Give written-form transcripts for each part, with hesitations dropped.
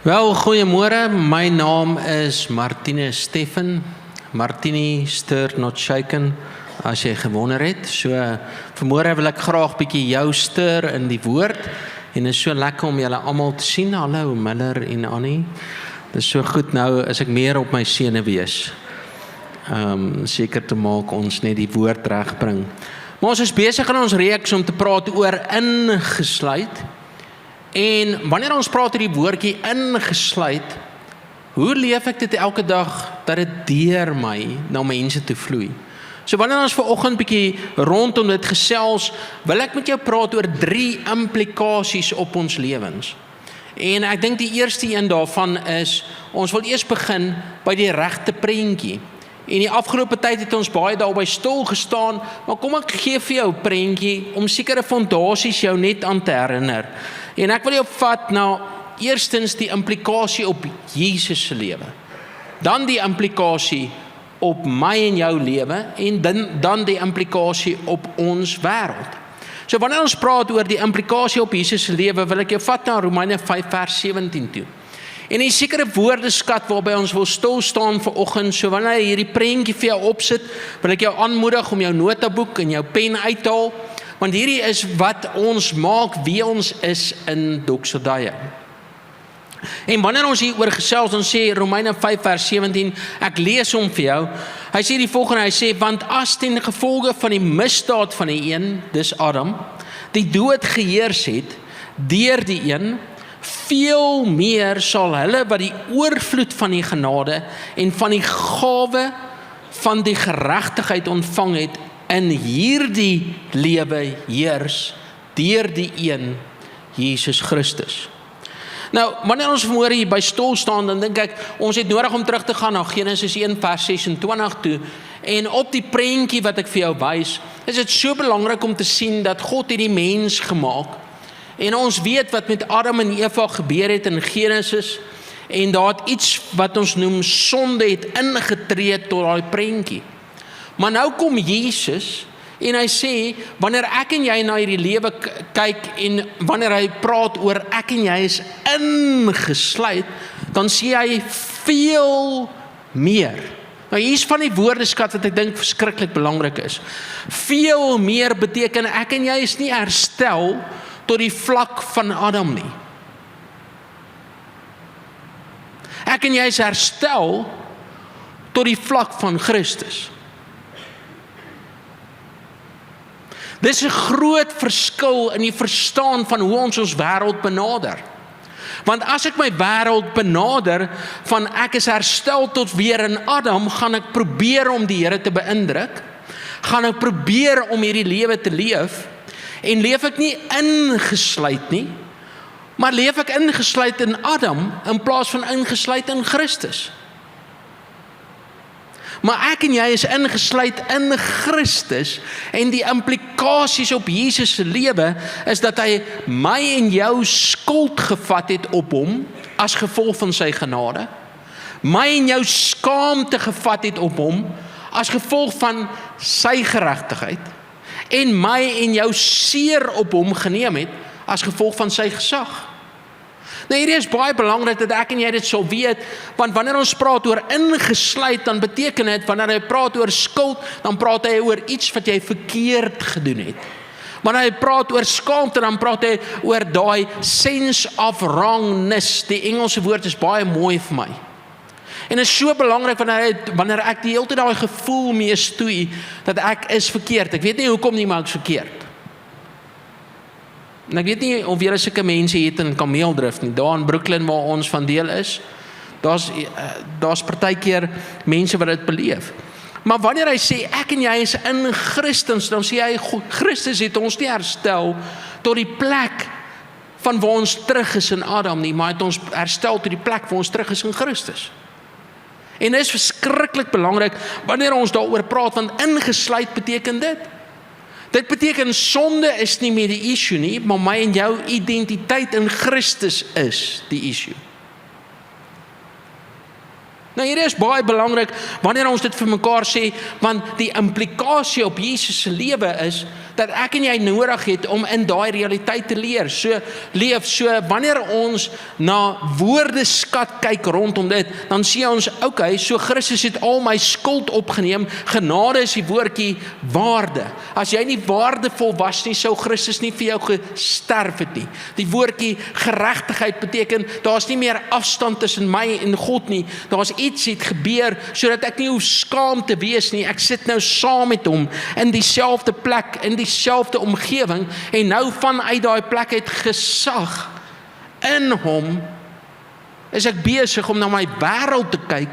Wel, goeiemôre. My naam is Martine Steffen. Martini stir not shaken, as jy gewonder het. So, vanmôre wil ek graag bietjie jou stir in die woord. En is so lekker om julle almal te sien. Hallo Miller en Annie. Dis so goed nou as ek meer op my senuwees. Seker te maak ons net die woord regbring. Maar ons is besig in ons reeks om te praat oor ingesluit. En wanneer ons praat oor die woordjie ingesluit, hoe leef ek dit elke dag dat dit deur my na mense toe vloei? So wanneer ons vanoggend bietjie rondom dit gesels, wil ek met jou praat oor 3 implikasies op ons lewens. En ek dink die eerste een daarvan is, ons wil eers begin by die regte prentjie. En die afgelope tyd het ons baie daarby stil gestaan, maar kom ek gee vir jou 'n prentjie om sekere fondasies jou net aan te herinner. En ek wil jou vat na eerstens die implikasie op Jesus se lewe. Dan die implikasie op my en jou lewe en dan die implikasie op ons wêreld. So wanneer ons praat oor die implikasie op Jesus se lewe, wil ek jou vat na Romeine 5 vers 17 toe. En die sekere woordeskat waarby ons wil stil staan vanoggend, so wanneer jy hierdie prentjie vir jou opsit, wil ek jou aanmoedig om jou notaboek en jou pen uit te haal, want hierdie is wat ons maak wie ons is in doxodie. En wanneer ons hier oor gesels, dan sê Romeine 5 vers 17, ek lees hom vir jou, hy sê die volgende, hy sê, want as ten gevolge van die misdaad van die een, dis Adam, die dood geheers het, deur die een, veel meer sal hulle wat die oorvloed van die genade en van die gawe van die geregtigheid ontvang het, in hierdie lewe heers deur die een, Jesus Christus. Nou, wanneer ons vanmôre hier by stil staan, dan dink ek, ons het nodig om terug te gaan na Genesis 1 vers 26 toe, en op die prentjie wat ek vir jou wys, is dit so belangrik om te sien dat God het die mens gemaak, en ons weet wat met Adam en Eva gebeur het in Genesis, en daar het iets wat ons noem sonde het ingetree tot daai prentjie. Maar nou kom Jesus, en hy sê, wanneer ek en jy na hierdie lewe kyk, en wanneer hy praat oor ek en jy is ingesluit, dan sê hy veel meer. Nou hier is van die woordeskat wat ek dink verskriklik belangrik is. Veel meer beteken ek en jy is nie herstel tot die vlak van Adam nie. Ek en jy is herstel tot die vlak van Christus. Dis 'n groot verskil in die verstaan van hoe ons wêreld benader. Want as ek my wêreld benader van ek is herstel tot weer in Adam, gaan ek probeer om die Here te beïndruk, gaan ek probeer om hierdie lewe te leef, en leef ek nie ingesluit nie, maar leef ek ingesluit in Adam, in plaas van ingesluit in Christus. Maar ek en jy is ingesluit in Christus, en die implikasies op Jesus se lewe is dat hy my en jou skuld gevat het op hom, as gevolg van sy genade, my en jou skaamte gevat het op hom, as gevolg van sy geregtigheid, en my en jou seer op hom geneem het, as gevolg van sy gesag. Nou hierdie is baie belangrik dat ek en jy dit sal weet, want wanneer ons praat oor ingesluit, dan beteken dit, wanneer hy praat oor skuld, dan praat hy oor iets wat jy verkeerd gedoen het. Wanneer hy praat oor skaamte, dan praat hy oor daai sense of wrongness. Die Engelse woord is baie mooi vir my. En dit is so belangrik wanneer ek die hele tyd daai gevoel mee stoei, dat ek is verkeerd. Ek weet nie hoekom nie, maar ek is verkeerd. En ek weet nie of julle sulke mense het in Kameeldrift nie, daar in Brooklyn waar ons van deel is, daar's partykeer mense wat dit beleef. Maar wanneer hy sê, ek en jy is in Christus, dan sê hy, Christus het ons nie herstel tot die plek van waar ons terug is in Adam nie, maar het ons herstel tot die plek waar ons terug is in Christus. En dit is verskriklik belangrik, wanneer ons daaroor praat, want ingesluit beteken dit. Dit beteken sonde is nie meer die issue nie, maar my en jou identiteit in Christus is die issue. Nou hier is baie belangrik, wanneer ons dit vir mekaar sê, want die implikasie op Jesus se lewe is, dat ek en jy nodig het om in daai realiteit te leef. So wanneer ons na woordeskat kyk rondom dit, dan sien ons, okay, so Christus het al my skuld opgeneem, genade is die woordjie waarde. As jy nie waardevol was nie, sou Christus nie vir jou gesterf het nie. Die woordjie geregtigheid beteken, daar's nie meer afstand tussen my en God nie, daar's iets het gebeur, sodat ek nie hoef skaam te wees nie, ek sit nou saam met hom, in dieselfde plek, in dieselfde omgewing, en nou vanuit daai plek het gesag, in hom, is ek besig om na my wêreld te kyk,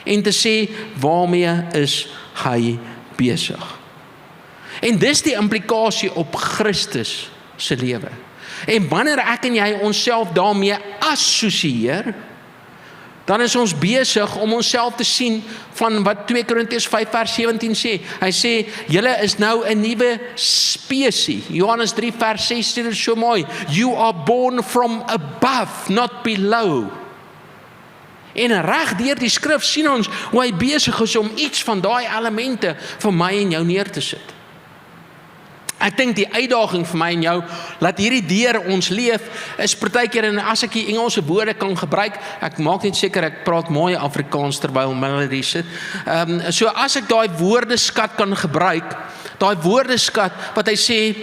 en te sê, waarmee is hy besig? En dis die implikasie op Christus se lewe. En wanneer ek en jy onsself daarmee assosieer, dan is ons besig om onsself te sien van wat 2 Korintiërs 5 vers 17 sê. Hy sê, julle is nou 'n nuwe spesie. Johannes 3 vers 6 sê dit so mooi. You are born from above, not below. En reg deur die skrif sien ons hoe hy besig is om iets van daai elemente vir my en jou neer te sit. Ek dink die uitdaging vir my en jou, laat hierdie deur ons leef, is partykeer, en as ek die Engelse woorde kan gebruik, ek maak net seker ek praat mooi Afrikaans terwyl Melody sit. So as ek daai woordeskat kan gebruik, daai woordeskat wat hy sê,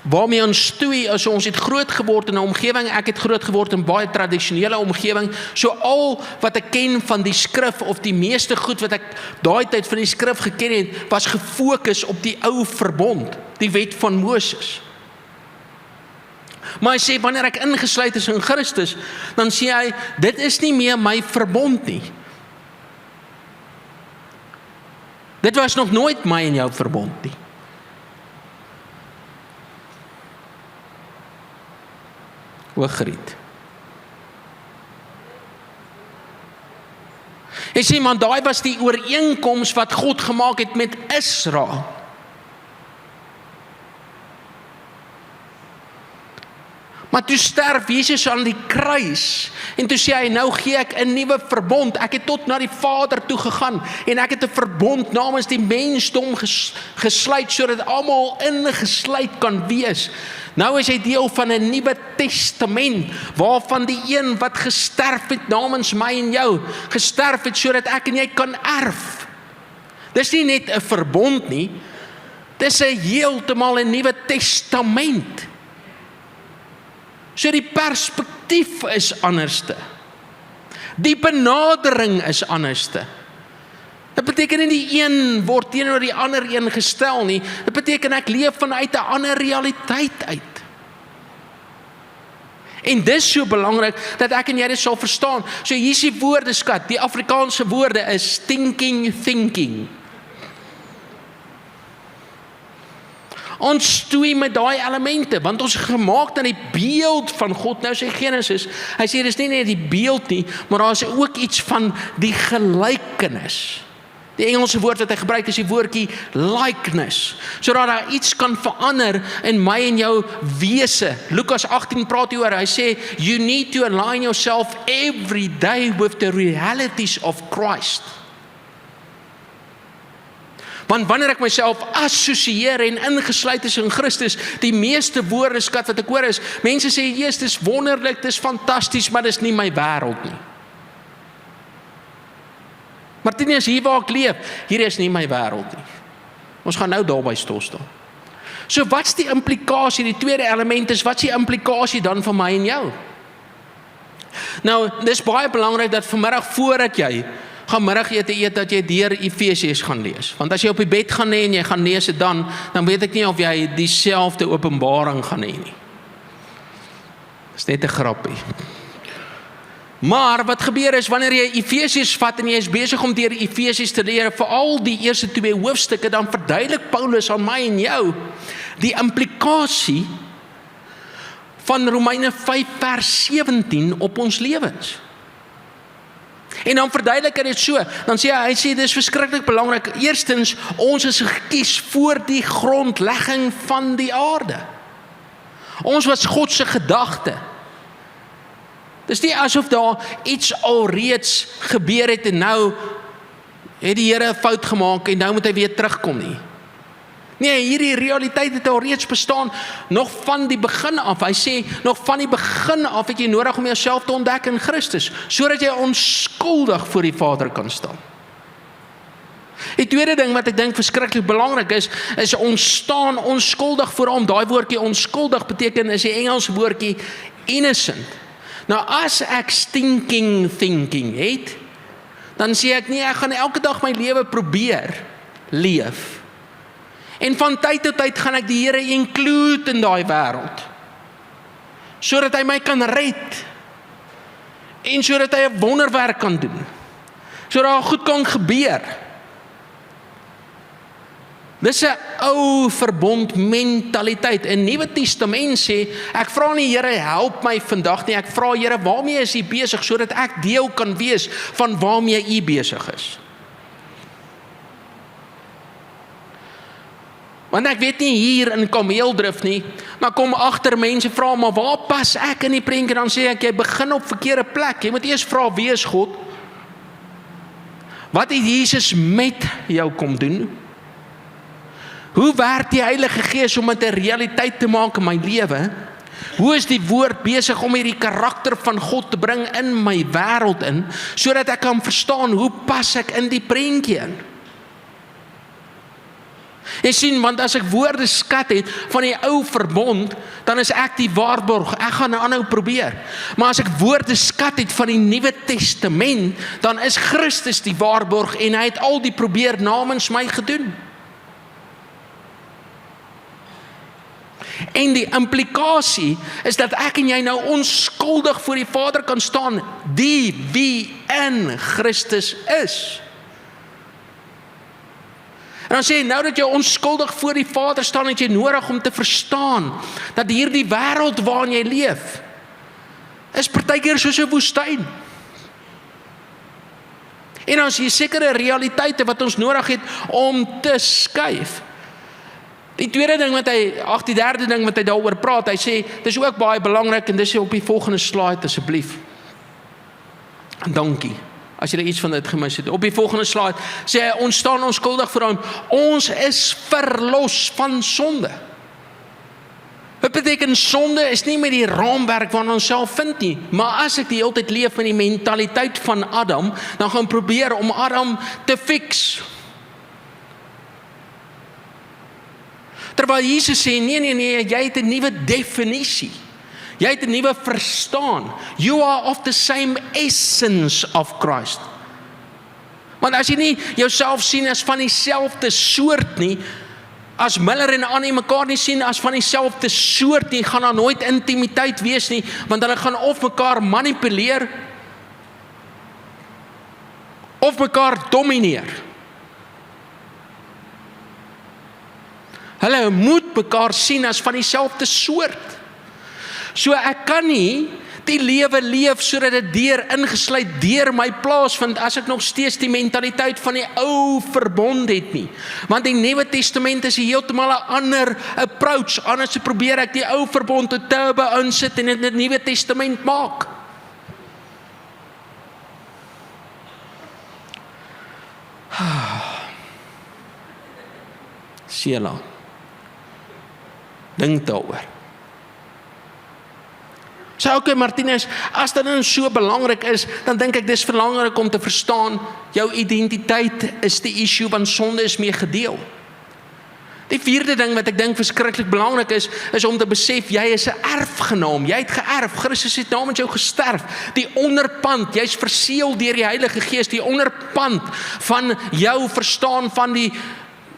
waarmee ons stoei is, ons het groot geword in 'n omgewing, ek het groot geword in baie tradisionele omgewing, so al wat ek ken van die skrif, of die meeste goed wat ek daai tyd van die skrif geken het, was gefokus op die ou verbond, die wet van Moses. Maar hy sê, wanneer ek ingesluit is in Christus, dan sê hy, dit is nie meer my verbond nie. Dit was nog nooit my en jou verbond nie. Hoogried. Hy sê, man, daai was die ooreenkoms wat God gemaak het met Israel. Maar toe sterf Jesus aan die kruis, en toe sê hy, nou gee ek 'n nuwe verbond, ek het tot na die Vader toe gegaan, en ek het 'n verbond namens die mensdom gesluit, sodat almal ingesluit kan wees. Nou is hy deel van 'n nuwe testament, waarvan die een wat gesterf het namens my en jou, gesterf het sodat ek en jy kan erf. Dis nie net 'n verbond nie, dis 'n heeltemal 'n nuwe testament. So die perspektief is anderste. Die benadering is anderste. Dit beteken nie die een word teenoor die ander een gestel nie. Dit beteken ek leef vanuit 'n ander realiteit uit. En dis so belangrik dat ek en jy dit sal verstaan. So hier is die woordeskat. Die Afrikaanse woorde is thinking. Ons stoei met daai elemente, want ons is gemaak na die beeld van God. Nou sê Genesis, hy sê dis nie net die beeld nie, maar daar is ook iets van die gelykenis. Die Engelse woord wat hy gebruik is die woordjie likeness, sodat daar iets kan verander in my en jou wese. Lukas 18 praat hieroor, hy sê, you need to align yourself every day with the realities of Christ. Want wanneer ek myself assosieer en ingesluit is in Christus, die meeste woordeskat wat ek hoor is, mense sê, Jesus, dis wonderlik, dis fantasties, maar dis nie my wêreld nie. Martinus, hier waar ek leef, hier is nie my wêreld nie. Ons gaan nou daarby stilstaan. So wat's die implikasie, die tweede element is, wat's die implikasie dan van my en jou? Nou, dis baie belangrik dat vanmiddag voordat jy gaan middagete eet, dat jy deur Efesiërs gaan lees. Want as jy op die bed gaan lê en jy gaan lees dit dan weet ek nie of jy dieselfde openbaring gaan hê nie. Dis net 'n grappie. Maar wat gebeur is, wanneer jy Efesiërs vat en jy is besig om deur Efesiërs te leer, veral die eerste 2 hoofstukke, dan verduidelik Paulus aan my en jou die implikasie van Romeine 5 vers 17 op ons lewens. En dan verduidelik hy dit so, dan sê hy sê, dit is verskriklik belangrik, eerstens, ons is gekies voor die grondlegging van die aarde. Ons was God se gedagte. Dis nie asof daar iets alreeds gebeur het en nou het die Here 'n fout gemaak en nou moet hy weer terugkom nie. Nee, hierdie realiteit het al reeds bestaan, nog van die begin af. Hy sê, nog van die begin af het jy nodig om jouself te ontdek in Christus, sodat jy onskuldig voor die Vader kan staan. Die tweede ding wat ek dink verskriklik belangrik is ons staan onskuldig voor hom. Daai woordjie onskuldig beteken, is die Engelse woordjie innocent. Nou as ek stinking thinking het, dan sê ek nie, ek gaan elke dag my lewe probeer leef. En van tyd tot tyd gaan ek die Here include in daai wêreld, sodat hy my kan red, en sodat hy 'n wonderwerk kan doen, sodat daar goed kan gebeur. Dis 'n ou verbond mentaliteit. In Nuwe Testament sê, ek vra nie Here help my vandag nie, ek vra Here waarmee is U besig, sodat ek deel kan wees van waarmee U besig is. Want ek weet nie hier in kameeldrif nie, maar kom agter mense vra, maar waar pas ek in die prentjie? Dan sê ek, jy begin op verkeerde plek. Jy moet eers vra, wie is God? Wat het Jesus met jou kom doen? Hoe werk die Heilige Gees om dit 'n realiteit te maak in my lewe? Hoe is die woord besig om hierdie karakter van God te bring in my wêreld in, sodat ek kan verstaan, hoe pas ek in die prentjie in? Jy sien, want as ek woorde skat het van die ou verbond, dan is ek die waarborg, ek gaan aanhou probeer. Maar as ek woorde skat het van die Nuwe Testament, dan is Christus die waarborg, en hy het al die probeer namens my gedoen. En die implikasie is dat ek en jy nou onskuldig voor die Vader kan staan, die wie in Christus is. En dan sê hy, nou dat jy onskuldig voor die Vader staan, het jy nodig om te verstaan, dat hierdie wêreld waarin jy leef, is partykeer soos 'n woestyn. En ons hier sekere realiteite wat ons nodig het om te skuif. Die derde ding wat hy daaroor praat, hy sê, dis ook baie belangrik, en dis op die volgende slide asseblief. Dankie. As jy iets van dit gemis het. Op die volgende slide sê hy, ons staan onskuldig voor hom. Ons is verlos van sonde. Wat beteken sonde is nie met die raamwerk waarin ons self vind nie. Maar as ek die hele tyd leef met die mentaliteit van Adam, dan gaan probeer om Adam te fix. Terwyl Jesus sê, nee, jy het 'n nuwe definisie. Jy het 'n nuwe verstaan. You are of the same essence of Christ. Want as jy nie jouself sien as van dieselfde soort nie, as Miller en Annie mekaar nie sien as van dieselfde soort nie, gaan daar nooit intimiteit wees nie, want hulle gaan of mekaar manipuleer, of mekaar domineer. Hulle moet mekaar sien as van dieselfde soort. So ek kan nie die lewe leef sodat dit ingesluit deur my plaasvind as ek nog steeds die mentaliteit van die ou verbond het nie. Want die Nuwe Testament is heeltemal 'n ander approach. Anders probeer ek die ou verbond te turbo insit en dit in die Nuwe Testament maak. Sheila, dink daaroor. So okay, Martinus, as dit nou so belangrik is, dan dink ek dis belangrik om te verstaan, jou identiteit is die issue, want sonde is mee gedeel. Die vierde ding wat ek dink verskriklik belangrik is om te besef, jy is 'n erfgenaam, jy het geërf, Christus het namens jou gesterf, die onderpand, jy's verseël deur die Heilige Gees, die onderpand van jou verstaan van die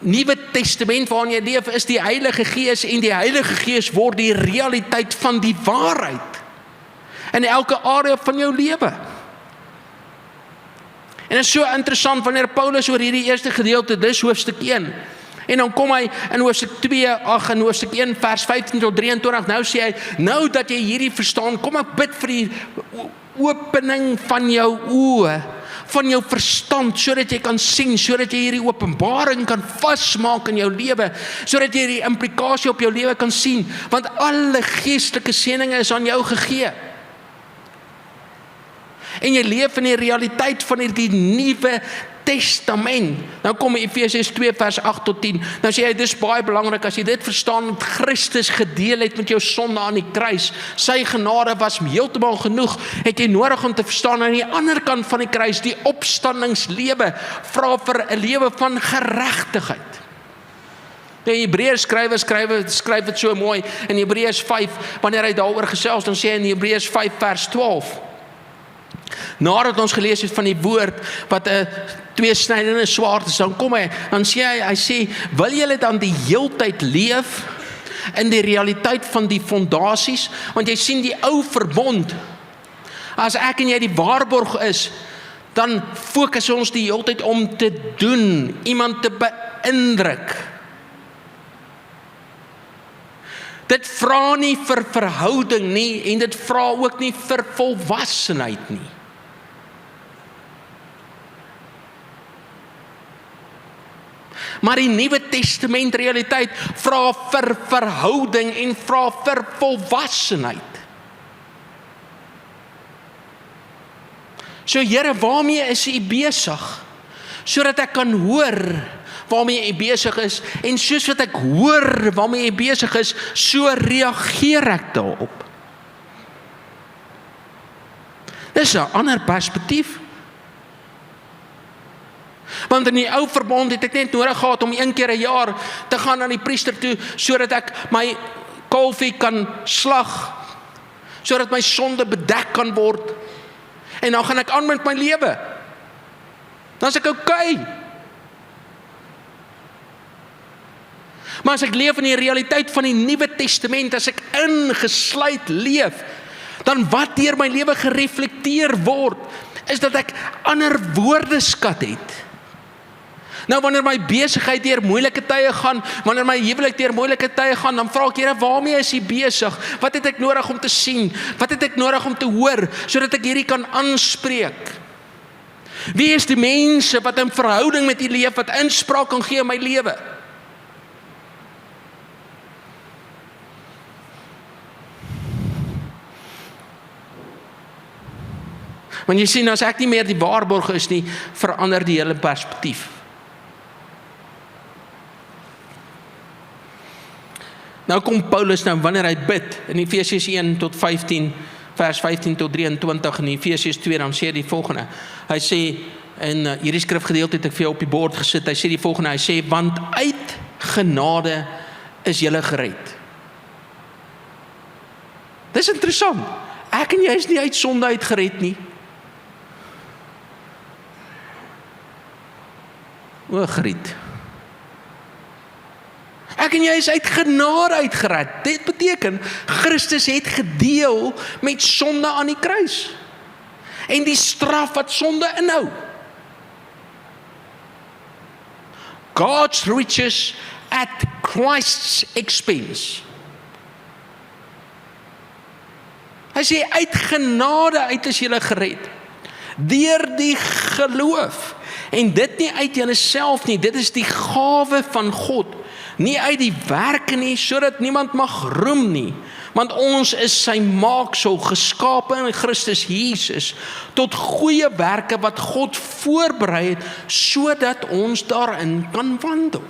Nuwe Testament waarin jy leef, is die Heilige Gees, en die Heilige Gees word die realiteit van die waarheid in elke area van jou lewe. En dit is so interessant wanneer Paulus oor hierdie eerste gedeelte, dis hoofstuk 1, en dan kom hy in hoofstuk 2, in hoofstuk 1 vers 15 tot 23, nou sê hy, nou dat jy hierdie verstaan, kom ek bid vir die opening van jou oë, van jou verstand, sodat jy kan sien, sodat jy hierdie openbaring kan vasmaak in jou lewe, sodat jy die implikasie op jou lewe kan sien, want alle geestelike seëninge is aan jou gegee. En jy leef in die realiteit van hierdie Nuwe Testament. Nou kom Efesiërs 2 vers 8 tot 10. Nou sê hy, dis baie belangrik as jy dit verstaan, dat Christus gedeel het met jou sonde aan die kruis. Sy genade was heeltemal genoeg. Het jy nodig om te verstaan aan die ander kant van die kruis, die opstandingslewe, vra vir 'n lewe van geregtigheid. Die Hebreërs skryf dit so mooi in Hebreërs 5, wanneer hy daaroor gesels, dan sê hy in Hebreërs 5 vers 12, nadat ons gelees het van die woord, wat 'n tweesnydende swaard is, dan kom hy, dan sê hy sê, wil julle dan die heeltyd leef, in die realiteit van die fondasies, want jy sien die ou verbond, as ek en jy die waarborg is, dan fokus ons die heeltyd om te doen, iemand te beïndruk. Dit vra nie vir verhouding nie, en dit vra ook nie vir volwassenheid nie. Maar die Nuwe Testament realiteit vra vir verhouding en vra vir volwassenheid. So Here, waarmee is U besig? Sodat ek kan hoor waarmee U besig is, en soos wat ek hoor waarmee U besig is, so reageer ek daarop. Dis 'n ander perspektief. Want in die ou verbond het ek net nodig gehad om 1 keer 'n jaar te gaan aan die priester toe, sodat ek my kalfie kan slag, sodat my sonde bedek kan word, en dan gaan ek aan met my lewe. Dan is ek okay. Maar as ek leef in die realiteit van die Nuwe Testament, as ek ingesluit leef, dan wat deur my lewe gereflekteer word, is dat ek ander woordeskat het. Nou wanneer my besigheid deur moeilike tye gaan, wanneer my huwelik deur moeilike tye gaan, dan vra ek, Here, waarmee is U besig? Wat het ek nodig om te sien? Wat het ek nodig om te hoor, sodat ek hierdie kan aanspreek? Wie is die mense wat in verhouding met U leef, wat inspraak kan gee in my lewe? Want jy sien, as ek nie meer die waarborg is nie, verander die hele perspektief. Nou kom Paulus nou, wanneer hy bid, in Efesiërs 1 tot 15, vers 15 tot 23, in Efesiërs 2, dan sê hy die volgende. Hy sê, en hierdie skrifgedeelte het ek vir jou op die bord gesit, hy sê die volgende, hy sê, want uit genade is julle gered. Dis interessant, ek en jy is nie uit sonde uit gered nie. O, Griet. Ek en jy is uit genade uitgered. Dit beteken, Christus het gedeel met sonde aan die kruis. En die straf wat sonde inhou. God's riches at Christ's expense. Hy sê, uit genade uit is julle gered. Deur die geloof. En dit nie uit jouself nie, dit is die gawe van God. Nie uit die werke nie, sodat niemand mag roem nie. Want ons is sy maaksel, geskape in Christus Jesus, tot goeie werke wat God voorberei het, sodat ons daarin kan wandel.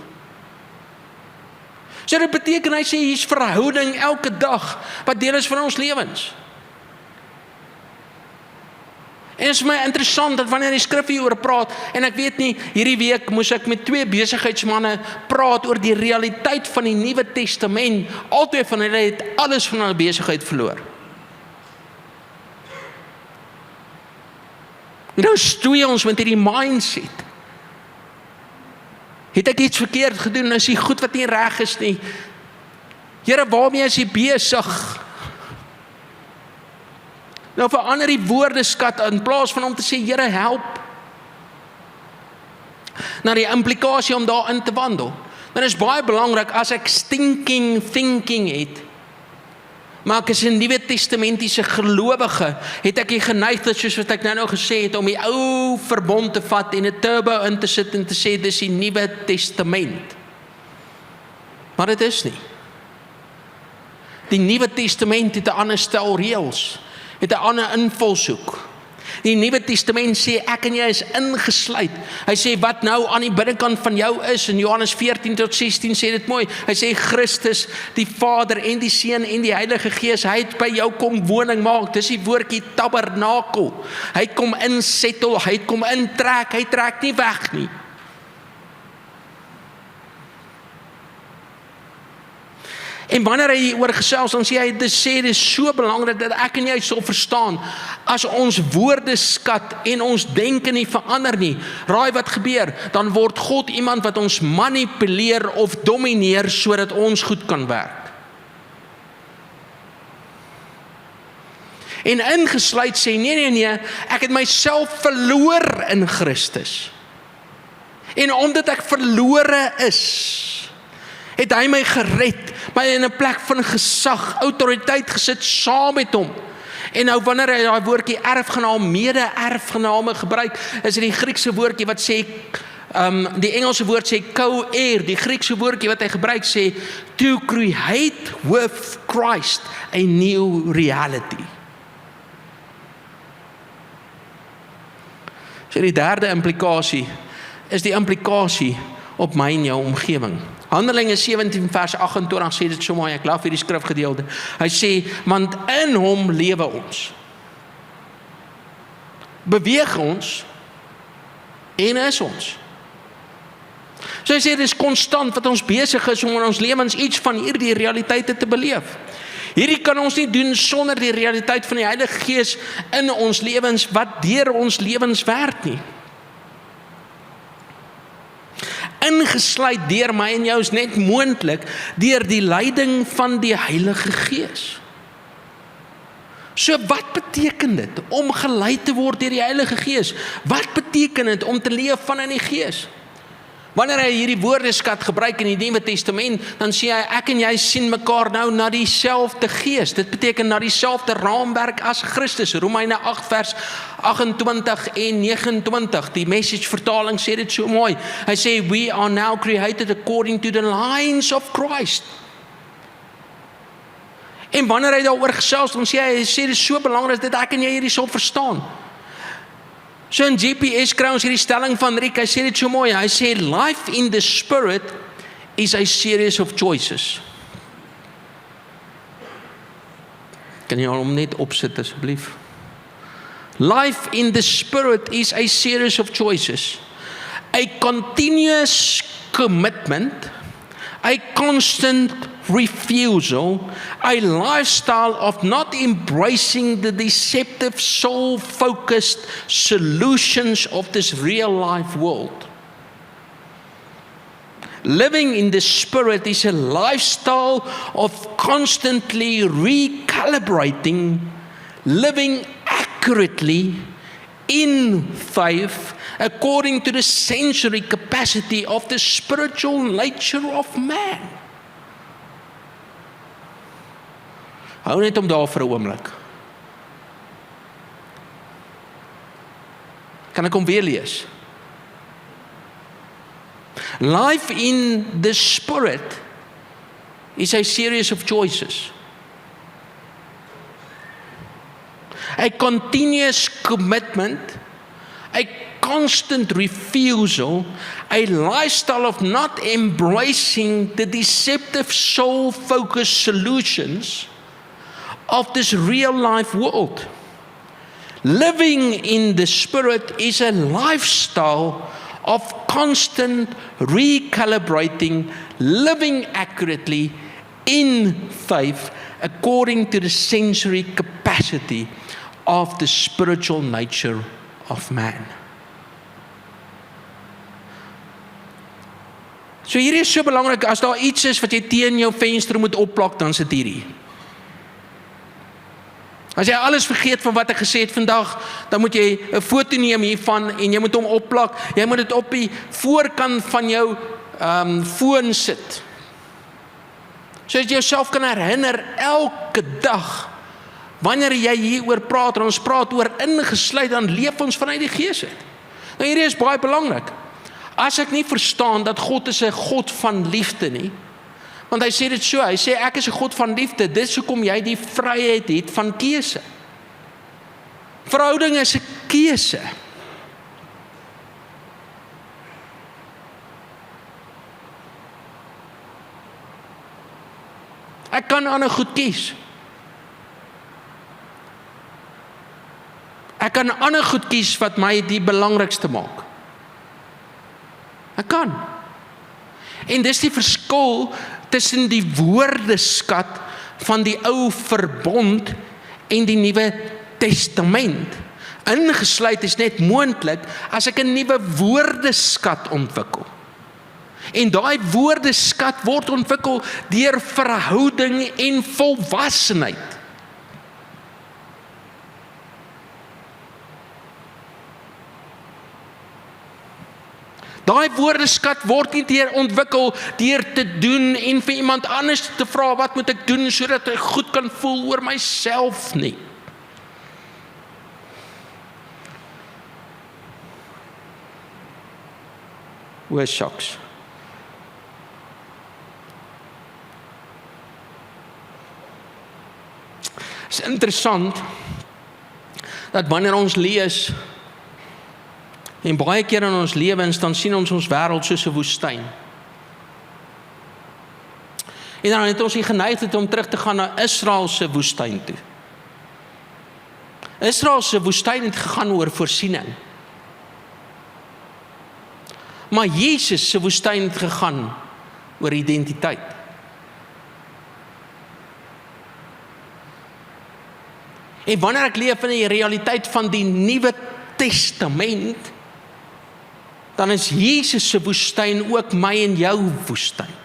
So dit beteken, hy sê, hier is verhouding elke dag, wat deel is van ons lewens. En het is my interessant, dat wanneer die skrif hieroor praat, en ek weet nie, hierdie week moes ek met 2 besigheidsmanne praat oor die realiteit van die Nuwe Testament. Albei van hulle het alles van hulle besigheid verloor. En nou stoei ons met hierdie mindset. Het ek iets verkeerd gedoen, is die goed wat nie reg is nie. Here, waarmee is jy besig? Nou verander die woordeskat, in plaas van om te sê, Here, help, na die implikasie om daarin te wandel. Dan is baie belangrik, as ek stinking thinking het, maar ek is 'n Nuwe Testamentiese gelowige, het ek die geneigtheid, soos wat ek nou gesê het, om die ou verbond te vat en 'n turbo in te sit en te sê, dis die Nuwe Testament. Maar dit is nie. Die Nuwe Testament het 'n ander stel reëls, het 'n ander invalshoek. Die Nuwe Testament sê ek en jy is ingesluit. Hy sê wat nou aan die binnenkant van jou is, in Johannes 14 tot 16 sê dit mooi. Hy sê Christus, die Vader en die Seun en die Heilige Gees, hy het by jou kom woning maak. Dis die woordjie tabernakel. Hy het kom insettel, hy het kom intrek, hy trek nie weg nie. En wanneer hy oor gesels, dan sê hy, dit is so belangrik dat ek en jy sal verstaan, as ons woordeskat en ons denke nie verander nie, raai wat gebeur, dan word God iemand wat ons manipuleer of domineer, sodat ons goed kan werk. En ingesluit sê, nee, ek het myself verloor in Christus. En omdat ek verlore is, het hy my gered, my in 'n plek van gesag, autoriteit gesit saam met hom. En nou wanneer hy daai woordjie erfgenaam, mede-erfgename gebruik, is dit die Griekse woordjie wat sê, die Engelse woord sê co-heir, die Griekse woordjie wat hy gebruik sê, to create with Christ a new reality. So die derde implikasie, is die implikasie op my en jou omgewing. Handelinge 17 vers 28 sê dit so mooi, ek love hierdie skrifgedeelte. Hy sê, want in hom lewe ons. Beweeg ons en is ons. So hy sê, dit is konstant wat ons besig is om in ons lewens iets van hierdie realiteite te beleef. Hierdie kan ons nie doen sonder die realiteit van die Heilige Gees in ons lewens, wat deur ons lewens werk nie. Ingesluit deur my en jou is net moontlik deur die leiding van die Heilige Gees. So wat beteken dit om gelei te word deur die Heilige Gees? Wat beteken dit om te leef van in die Gees? Wanneer hy hierdie woordeskat gebruik in die Nuwe Testament, dan sê hy, ek en jy sien mekaar nou na dieselfde Gees. Dit beteken na dieselfde raamwerk as Christus. Romeine 8 vers 28 en 29. Die Message vertaling sê dit so mooi. Hy sê, we are now created according to the lines of Christ. En wanneer hy daaroor gesels, dan sê hy, dit is so belangrik dat ek en jy hierdie sal verstaan. So in GPS kry ons hierdie stelling van Rick, hy sê dit so mooi, hy sê, life in the spirit is a series of choices. Kan jy hom net opsit asseblief? Life in the spirit is a series of choices. A continuous commitment, a constant refusal, a lifestyle of not embracing the deceptive, soul-focused solutions of this real-life world. Living in the Spirit is a lifestyle of constantly recalibrating, living accurately in faith, according to the sensory capacity of the spiritual nature of man. Hou net om daar vir 'n oomblik. Kan ek hom weer lees? Life in the Spirit is a series of choices. A continuous commitment, a constant refusal, a lifestyle of not embracing the deceptive soul-focused solutions of this real-life world. Living in the Spirit is a lifestyle of constant recalibrating, living accurately in faith, according to the sensory capacity of the spiritual nature of man. So hierdie is so belangrik, as daar iets is wat jy teen jou venster moet opplak, dan is dit hierdie. As jy alles vergeet van wat ek gesê het vandag, dan moet jy 'n foto neem hiervan en jy moet hom opplak. Jy moet dit op die voorkant van jou foon sit. So dat jy jouself kan herinner elke dag, wanneer jy hieroor praat, en ons praat oor ingesluit, dan leef ons vanuit die Gees uit. Nou hierdie is baie belangrik. As ek nie verstaan dat God is 'n God van liefde nie, want hy sê dit so, hy sê ek is 'n God van liefde, dit is hoekom jy die vryheid het van keuse. Verhouding is 'n keuse. Ek kan ander goed kies. Ek kan ander goed kies wat my die belangrikste maak. Ek kan. En dis die verskil tussen die woordeskat van die ou verbond en die Nuwe Testament. Ingesluit is net moontlik as ek 'n nuwe woordeskat ontwikkel. En daai woordeskat word ontwikkel deur verhouding en volwassenheid. Daai woordeskat word nie ontwikkel deur te doen en vir iemand anders te vra wat moet ek doen sodat ek goed kan voel oor myself nie. O, shucks. Het is interessant dat wanneer ons lees en baie keer in ons lewens dan sien ons wêreld soos 'n woestyn. En dan het ons die geneigtheid om terug te gaan na Israel se woestyn toe. Israel se woestyn het gegaan oor voorsiening. Maar Jesus se woestyn het gegaan oor identiteit. En wanneer ek leef in die realiteit van die Nuwe Testament, dan is Jesus se woestyn ook my en jou woestyn.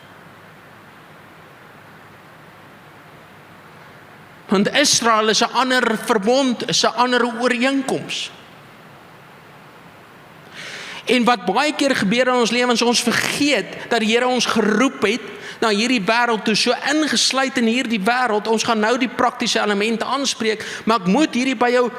Want Israel is 'n ander verbond, is 'n ander ooreenkoms. En wat baie keer gebeur in ons lewens, ons vergeet dat die Here ons geroep het na hierdie wêreld toe, so ingesluit in hierdie wêreld. Ons gaan nou die praktiese elemente aanspreek, maar ek moet hierdie by jou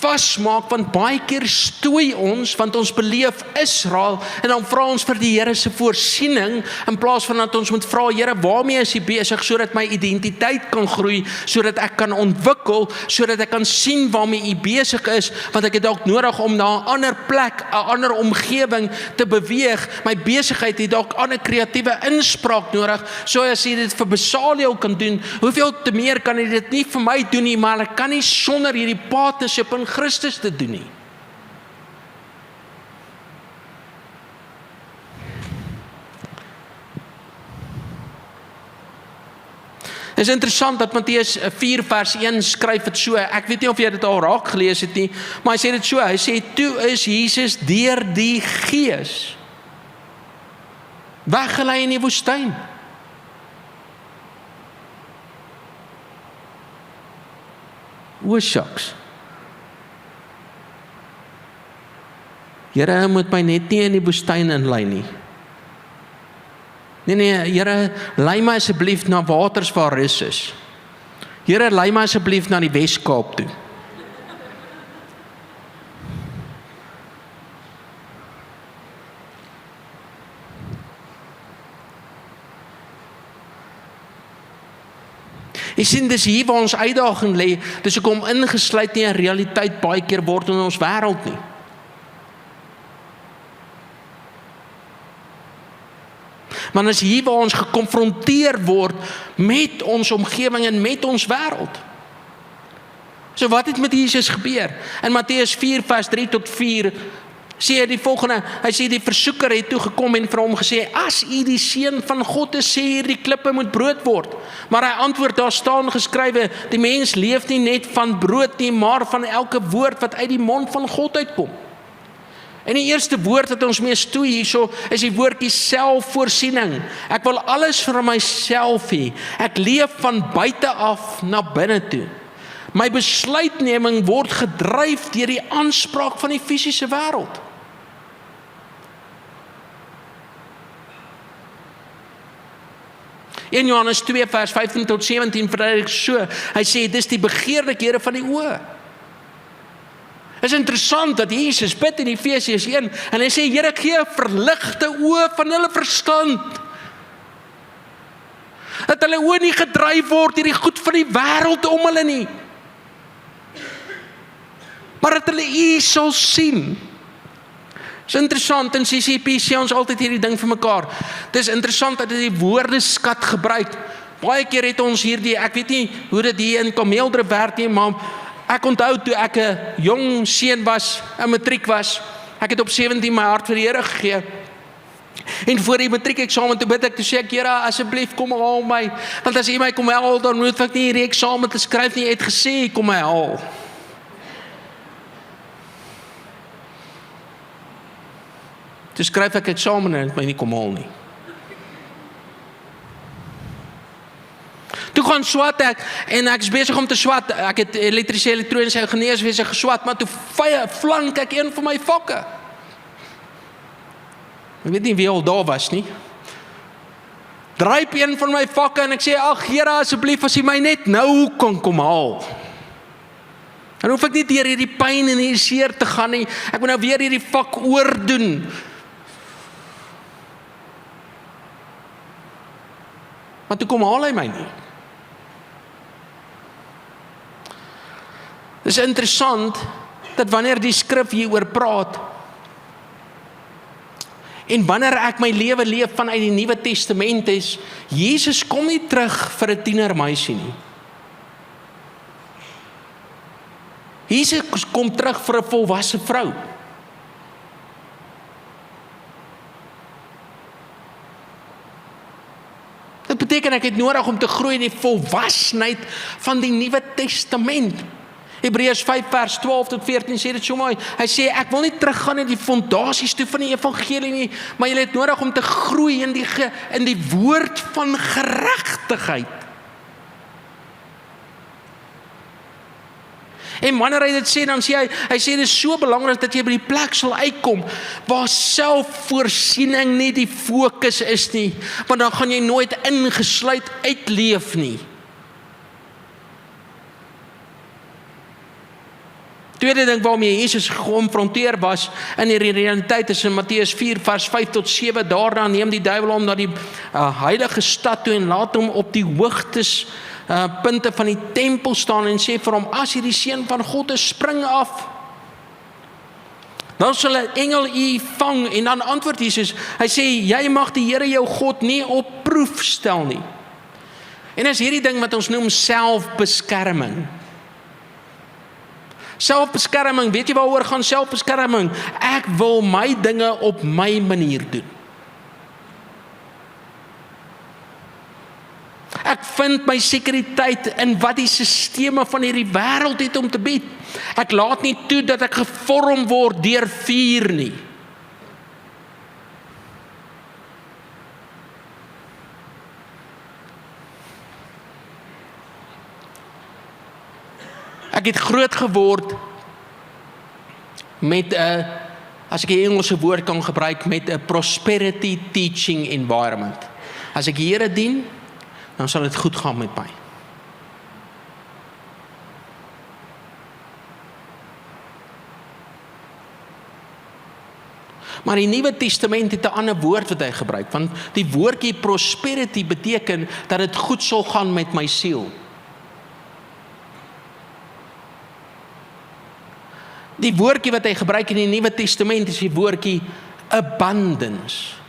vasmaak, want baie keer stoei ons, want ons beleef Israel, en dan vra ons vir die Here se voorsiening, in plaas van dat ons moet vra, Here, waarmee is U besig, sodat my identiteit kan groei, sodat ek kan ontwikkel, sodat ek kan sien waarmee U besig is, want ek het dalk nodig om na 'n ander plek, 'n ander omgewing te beweeg, my besigheid het dalk ander kreatiewe inspraak nodig, so as jy dit vir Besaliel kan doen, hoeveel te meer kan jy dit nie vir my doen nie, maar ek kan nie sonder hierdie partnership in Christus te doen nie. Het is interessant dat Matteus 4 vers 1 skryf het so, ek weet nie of jy dit al raak gelees het nie, maar hy sê dit so, hy sê, toe is Jesus deur die Gees weggelei in die woestyn. O, shucks. Here, moet my net nie in die woestyn inlei nie. Nee, Here, lei my asseblief na waters waar rus is. Here, lei my asseblief na die Wes-Kaap toe. Jy sien, dis hier waar ons uitdaging lê, dis ek om ingesluit nie 'n realiteit baie keer word in ons wêreld nie. Maar as hier waar ons gekonfronteer word met ons omgewing en met ons wêreld. So wat het met Jesus gebeur? In Matteus 4 vers 3 tot 4 sê hy die volgende, hy sê die versoeker het toe gekom en vir hom gesê, as U die seun van God is, sê hierdie klippe moet brood word. Maar hy antwoord, daar staan geskrywe, die mens leef nie net van brood nie, maar van elke woord wat uit die mond van God uitkom. En die eerste woord wat ons mee stoei hierso, is die woordjie selfvoorsiening. Ek wil alles vir myself hê. Ek leef van buite af na binne toe. My besluitneming word gedryf deur die aanspraak van die fisiese wêreld. In Johannes 2 vers 15 tot 17 verduidelik so, hy sê, dis die begeerlikhede van die oë. Is interessant dat Jesus bid in Efesiërs 1 en hy sê, Here, gee verligte oë van hulle verstand. Dat hulle oë nie gedryf word deur die goed van die wêreld om hulle nie. maar dat hulle U sal sien. Dis interessant, in CCP sê ons altyd hierdie ding vir mekaar. Dis interessant dat hy die woordeskat gebruik. Baie keer het ons hierdie, ek weet nie hoe dit hier in Kameeldrift werk nie, maar ek onthou toe ek 'n jong seun was, 'n matriek was, ek het op 17 my hart vir die Here gegee. En voor die matriekeksamen toe bid ek, toe sê ek, Here, asseblief kom haal my, want as U my kom haal, dan moet ek nie hierdie eksamen te skryf nie, het gesê, kom my haal. Toe skryf ek eksamen en het my nie kom haal nie. Toe gaan swat ek, en ek is besig om te swat, ek het elektroniese geneeswese geswat, maar toe flank ek een van my vakke. Ek weet nie wie al daar was nie. Dryp een van my vakke en ek sê, ag Here, asseblief as U my net nou kan kom haal. Dan hoef ek nie deur hierdie pyn en hierdie seer te gaan nie. Ek moet nou weer hierdie vak oordoen. Maar toe kom haal hy my nie. Dis interessant dat wanneer die skrif hieroor praat, en wanneer ek my lewe leef vanuit die Nuwe Testament is, Jesus kom nie terug vir 'n tienermeisie nie. Jesus kom terug vir 'n volwasse vrou. Dit beteken ek het nodig om te groei in die volwassenheid van die Nuwe Testament. Hebreërs 5 vers 12 tot 14 sê dit so mooi. Hy sê, ek wil nie teruggaan in die fondasies toe van die evangelie nie, maar jy het nodig om te groei in die woord van geregtigheid. En wanneer hy dit sê, dan sê hy sê dit is so belangrik dat jy by die plek sal uitkom, waar selfvoorsiening nie die fokus is nie, want dan gaan jy nooit ingesluit uitleef nie. Tweede ding waarmee Jesus gekonfronteer was in die realiteit is in Matteus 4 vers 5 tot 7, daarna neem die duiwel hom na die heilige stad toe en laat hom op die hoogtes punte van die tempel staan en sê vir hom, as jy die seun van God is, spring af. Dan sal 'n engel u vang, en dan antwoord Jesus, hy sê, jy mag die Here jou God nie op proef stel nie. En is hierdie ding wat ons noem selfbeskerming. Selfbeskerming, weet jy waaroor gaan selfbeskerming? Ek wil my dinge op my manier doen. Ek vind my sekuriteit in wat die sisteme van hierdie wêreld het om te bied. Ek laat nie toe dat ek gevorm word deur vuur nie. Ek het groot geword met 'n, as ek die Engelse woord kan gebruik, met 'n prosperity teaching environment. As ek die Here dien, dan sal dit goed gaan met my. Maar die Nuwe Testament het 'n ander woord wat hy gebruik, want die woordjie prosperity beteken dat dit goed sal gaan met my siel. Die woordjie wat hy gebruik in die Nuwe Testament is die woordjie abundance.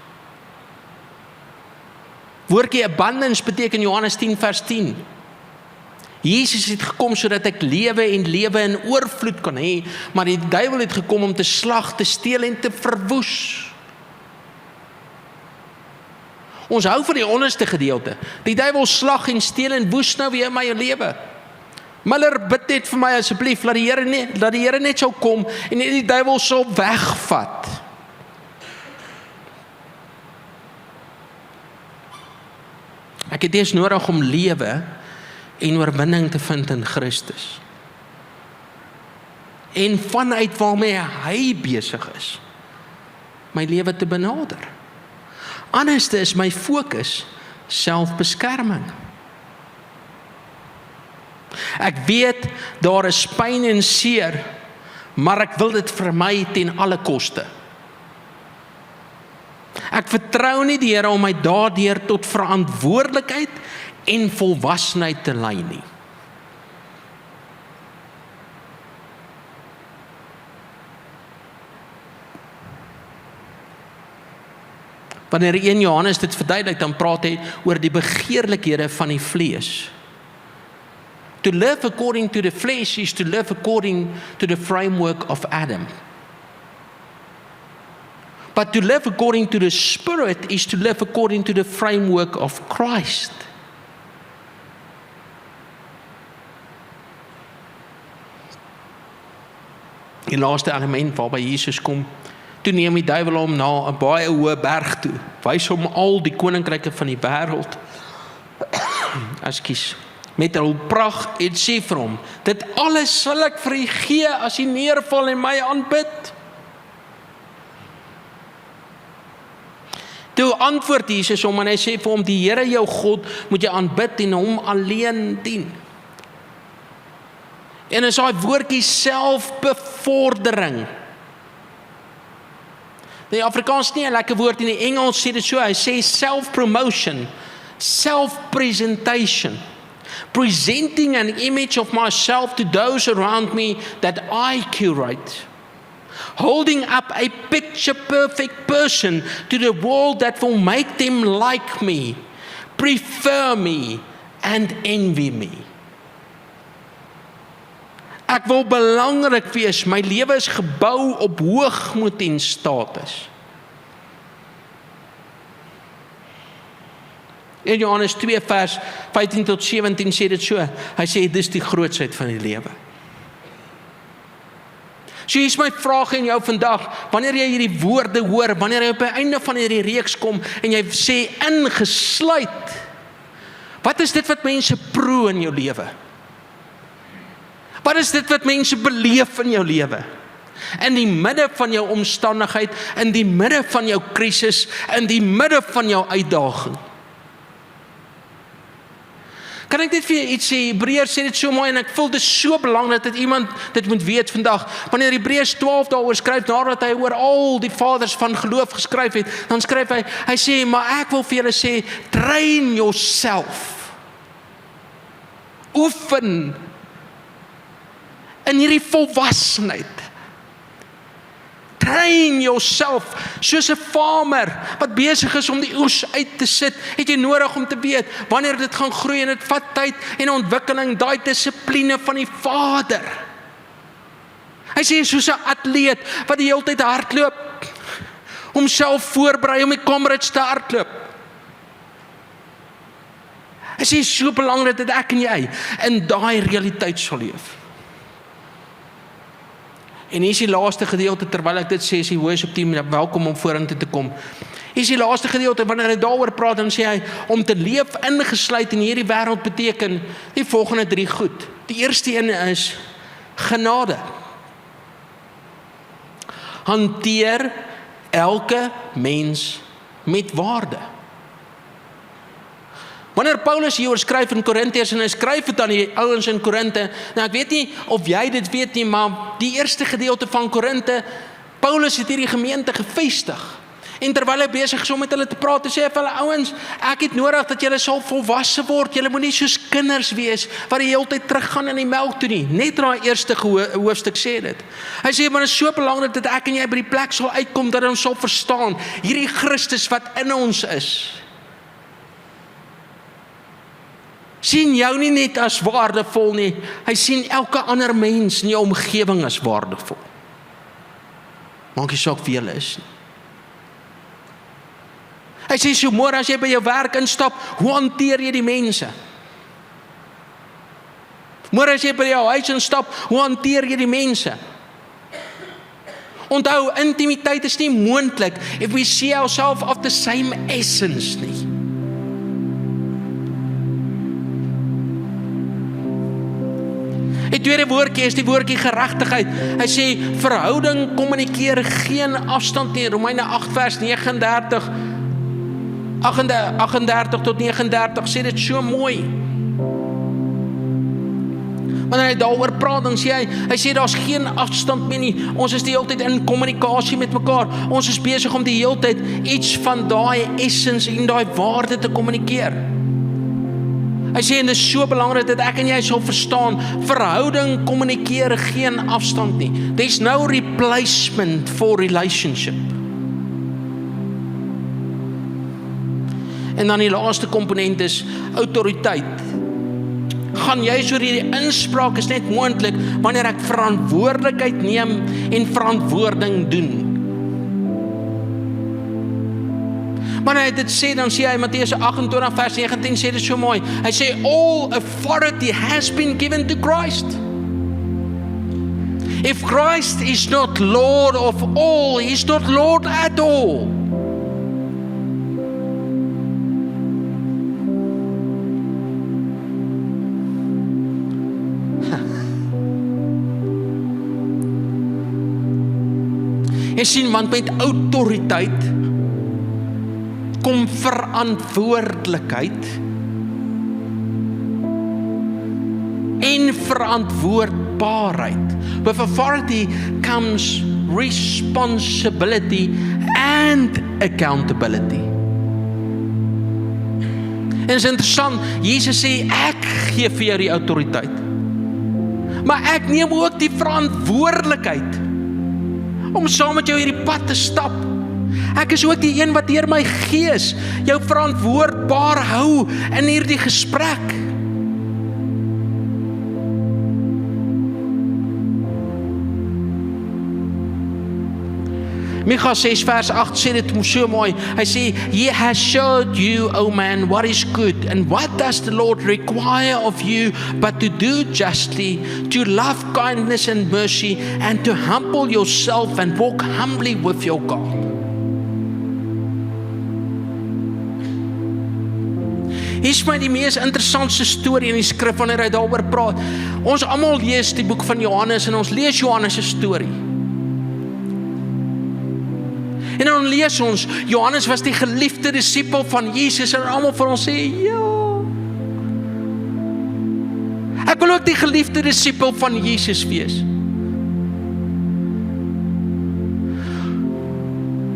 Woordjie abundance beteken Johannes 10 vers 10. Jesus het gekom sodat ek lewe en lewe in oorvloed kan hê, maar die duiwel het gekom om te slag, te steel en te verwoes. Ons hou van die onderste gedeelte. Die duiwel slag en steel en woes nou weer in my lewe. Miller, bid net vir my asseblief, laat die Here net sou kom en die duiwel sal wegvat. Ek het eers nodig om lewe en oorwinning te vind in Christus. En vanuit waarmee hy besig is, my lewe te benader. Anderste is my fokus selfbeskerming. Ek weet, daar is pyn en seer, maar ek wil dit vermy ten alle koste. Ek vertrou nie die Here om my daardeur tot verantwoordelikheid en volwassenheid te lei nie. Wanneer 1 Johannes dit verduidelik, dan praat hy oor die begeerlikhede van die vlees. To live according to the flesh is to live according to the framework of Adam. But to live according to the Spirit is to live according to the framework of Christ. Die laaste element waarby Jesus kom, toe neem die duiwel hom na 'n baie hoë berg toe, wys hom al die koninkryke van die wêreld, met hul pragt en sê vir hom, dit alles sal ek vir u gee as u neerval en my aanbid. Toe antwoord Jesus hom en hy sê vir hom, die Here jou God moet jy aanbid en hom alleen dien. En is daai woordjie selfbevordering. Die Afrikaans nie 'n lekker woord, in die Engels sê dit so, hy sê self-promotion, self-presentation, presenting an image of myself to those around me that I curate, holding up a picture-perfect person to the world that will make them like me, prefer me, and envy me. Ek wil belangrik wees, my lewe is gebou op hoogmoed en status. In Johannes 2 vers 15 tot 17 sê dit so, hy sê dis die grootsheid van die lewe. So hier is my vraag aan jou vandag, wanneer jy hierdie woorde hoor, wanneer jy op die einde van hierdie reeks kom, en jy sê ingesluit, wat is dit wat mense proe in jou lewe? Wat is dit wat mense beleef in jou lewe? In die midde van jou omstandigheid, in die midde van jou krisis, in die midde van jou uitdaging. Kan ek dit vir jou iets sê? Hebreërs sê dit so mooi en ek voel dit so belangrik dat iemand dit moet weet vandag. Wanneer Hebreërs 12 daaroor skryf, nadat hy oor al die vaders van geloof geskryf het, dan skryf hy sê, maar ek wil vir julle sê, train yourself. Oefen in hierdie volwassenheid. Train yourself, soos 'n farmer wat besig is om die oes uit te sit, het jy nodig om te weet, wanneer dit gaan groei en dit vat tyd en ontwikkeling, daai dissipline van die Vader. Hy sê, soos 'n atleet, wat die hele tyd hardloop, homself voorberei om die Comrades te hardloop. Hy sê, so belangrik dat ek en jy in daai realiteit sal leef. En hier is die laaste gedeelte, terwyl ek dit sê, is die worship team welkom om vorentoe te kom. Hier is die laaste gedeelte, wanneer hy daaroor praat, dan sê hy, om te leef ingesluit in hierdie wêreld beteken die volgende 3 goed. Die eerste een is genade. Hanteer elke mens met waarde. Wanneer Paulus hieroor skryf in Korintiërs en hy skryf dit aan die ouens in Korinte, nou ek weet nie of jy dit weet nie, maar die eerste gedeelte van Korinte, Paulus het hierdie gemeente gevestig. En terwyl hy besig is om met hulle te praat, sê hy vir hulle ouens, ek het nodig dat julle sal volwasse word, julle moet nie soos kinders wees, wat die hele tyd teruggaan in die melk toe nie. Net daai eerste hoofstuk sê dit. Hy sê, maar dit is so belangrik dat ek en jy by die plek sal uitkom, dat ons sal verstaan, hierdie Christus wat in ons is, sien jou nie net as waardevol nie, hy sien elke ander mens in jou omgewing as waardevol. Maak nie saak wie hulle is nie. Hy sê, so môre as jy by jou werk instap, hoe hanteer jy die mense? Môre as jy by jou huis instap, hoe hanteer jy die mense? Onthou, intimiteit is nie moontlik if we see ourselves of the same essence nie. Die tweede woordjie is die woordjie geregtigheid. Hy sê, verhouding kommunikeer geen afstand nie. Romeine 8 vers 38 tot 39 sê dit so mooi. Wanneer hy daaroor praat, dan sê hy sê daar's geen afstand meer nie. Ons is die hele tyd in kommunikasie met mekaar. Ons is besig om die hele tyd iets van daai essence en daai waarde te kommunikeer. Hy sê, en dit is so belangrik dat ek en jy sal verstaan, verhouding kommunikeer geen afstand nie. There's no replacement for relationship. En dan die laaste komponent is autoriteit. Gaan jy so die inspraak is net moontlik wanneer ek verantwoordelikheid neem en verantwoording doen. Maar hy dit sê, dan sê hy Matteus 28 vers 19 sê dit so mooi. Hy sê all authority has been given to Christ. If Christ is not Lord of all, he's not Lord at all. Jy sien, want met autoriteit kom verantwoordelikheid en verantwoordbaarheid. With authority comes responsibility and accountability. En is interessant, Jesus sê, ek gee vir jou die autoriteit. Maar ek neem ook die verantwoordelikheid om saam met jou hierdie pad te stap. Ek is ook die een wat deur my gees jou verantwoordbaar hou in hierdie gesprek. Micha 6 vers 8 sê dit so mooi. Hy sê, He has showed you, O man, what is good, and what does the Lord require of you, but to do justly, to love kindness and mercy, and to humble yourself and walk humbly with your God. Hier is my die mees interessantste storie in die skrif wanneer hy daaroor praat. Ons almal lees die boek van Johannes en ons lees Johannes se storie. En dan lees ons, Johannes was die geliefde disipel van Jesus en almal vir ons sê, ja. Ek wil ook die geliefde disipel van Jesus wees.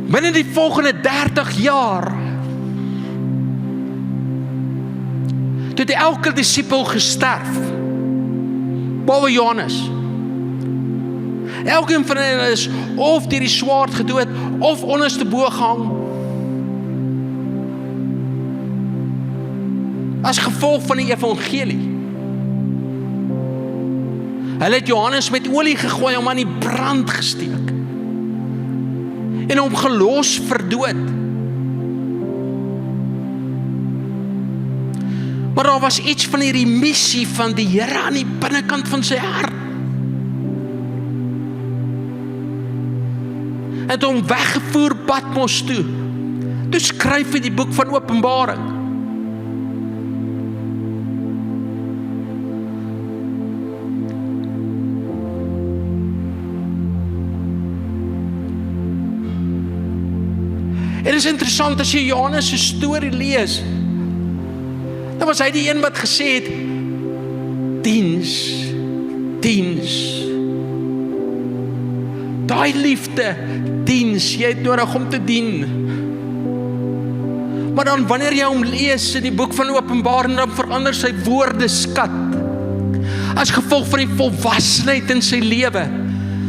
Binne die volgende 30 jaar, toe het elke disipel gesterf, behalwe Johannes. Elkeen van hulle is of deur die swaard gedood, of onderste bo gehang. As gevolg van die evangelie. Hulle het Johannes met olie gegooi om aan die brand gesteek. En hom gelos vir dood. Maar daar was iets van hierdie missie van die Here aan die binnekant van sy hart. Het hom weggevoer Patmos toe. Toe skryf hy die boek van Openbaring. En is interessant as jy Johannes se storie lees, dan was hy die een wat gesê het, diens. Daai liefde, diens, jy het nodig om te dien. Maar dan wanneer jy hom lees in die boek van Openbaring, dan verander sy woordeskat. As gevolg van die volwassenheid in sy lewe.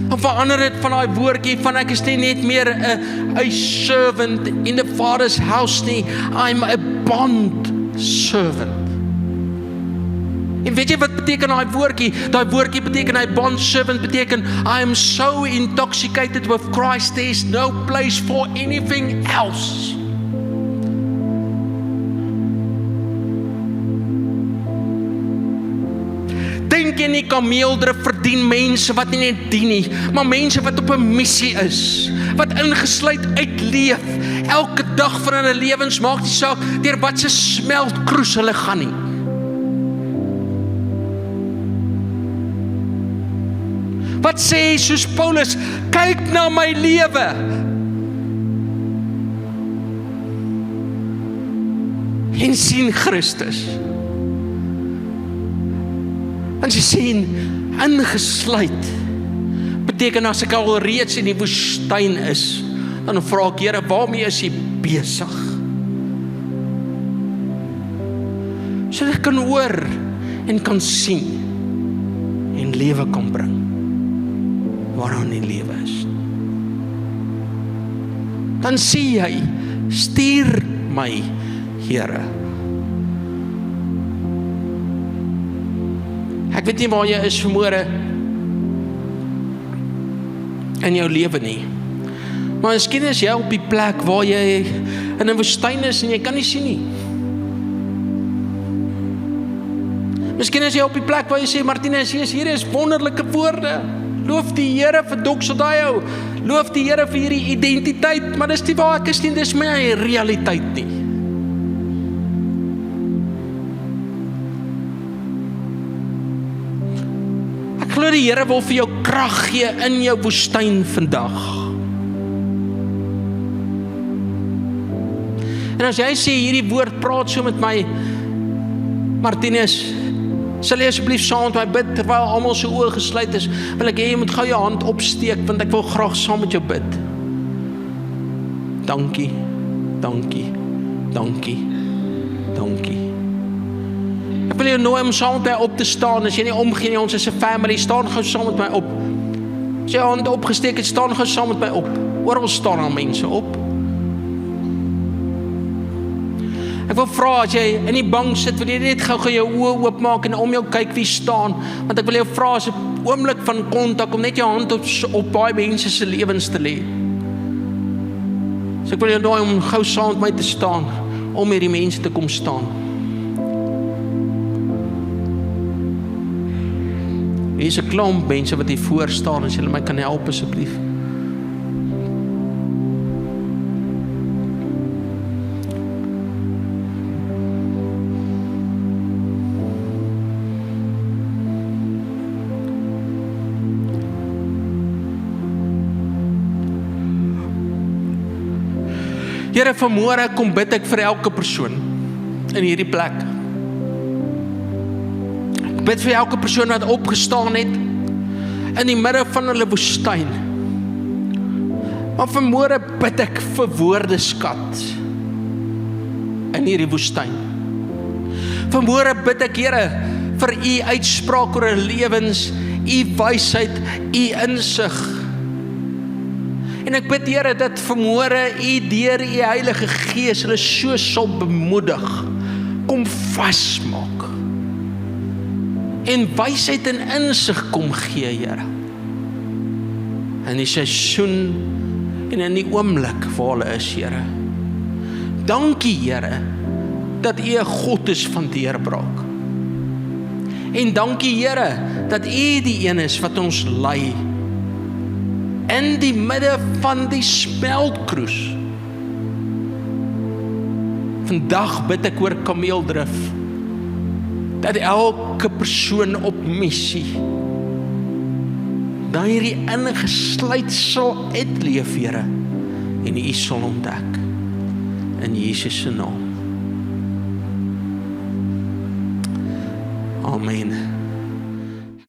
Dan verander dit van daai woordjie van ek is nie net meer 'n servant in the Father's house nie, I'm a bond servant. En weet jy wat beteken daai woordjie? Daai woordjie beteken, hy bond servant beteken, I am so intoxicated with Christ, there is no place for anything else. Dink jy nie kameeldrif verdien mense wat nie net dien nie, maar mense wat op 'n missie is, wat ingesluit uitleef, elke dag van hulle lewens, maak die saak deur wat se smeltkroes hulle gaan nie. Wat sê soos Paulus, kyk na my lewe. En sien Christus. En sy sien, ingesluit, beteken as ek al reeds in die woestyn is, dan vra ek, Here, waarmee is jy besig? So ek kan hoor en kan sien en lewe kan bring. Waaraan die lewe is. Dan sê hy, stuur my Here. Ek weet nie waar jy is vanmôre in jou lewe nie. Maar miskien is jy op die plek waar jy in 'n woestyn is en jy kan nie sien nie. Miskien is jy op die plek waar jy sê, Martinus, hier is wonderlike woorde. Loof die Here vir doxodeo. Loof die Here vir hierdie identiteit, maar dis nie waar ek is nie, dis my realiteit nie. Ek glo die Here wil vir jou krag gee in jou woestyn vandag. En as jy sê hierdie woord praat so met my, Martinus, sal jy asseblief saam met my bid terwyl almal se oë gesluit is, wil ek hê jy moet gou jou hand opsteek want ek wil graag saam met jou bid. Dankie, dankie, dankie, dankie. Ek wil jou nooi om saam met my op te staan. As jy nie omgee nie, ons is 'n family, staan gou saam met my op. As jy jou hand opgesteek het, staan gou saam met my op. Oral staan al mense op. Ek wil vra, as jy in die bank sit, wil jy net gou jou oë oopmaak en om jou kyk wie staan, want ek wil jou vra as 'n oomblik van kontak, om net jou hand op baie mense se lewens te lê. So ek wil jou nooi om gou saam met my te staan, om hierdie mense te kom staan. Hier is 'n klomp mense wat hier voor staan, as julle my kan help asseblief. Here, vanmôre kom bid ek vir elke persoon in hierdie plek. Ek bid vir elke persoon wat opgestaan het in die midde van hulle woestyn. Maar vanmôre bid ek vir woordeskat in hierdie woestyn. Vanmôre bid ek, Here, vir u uitspraak oor hulle lewens, u wysheid, u insig. En ek bid, Here, dat vanmôre u deur u Heilige Gees hulle so sal bemoedig, kom vasmaak en wysheid en insig kom gee, Here, in die seisoen en in die oomblik waar hulle is, Here. Dankie, Here, dat u 'n God is van deurbraak. En dankie, Here, dat u die een is wat ons lei in die midde van die smeltkroes. Vandag bid ek oor kameeldrif, dat elke persoon op missie dan hierdie ingesluit sal uitleef, Here, en u sal ontdek, in Jesus se naam. Amen.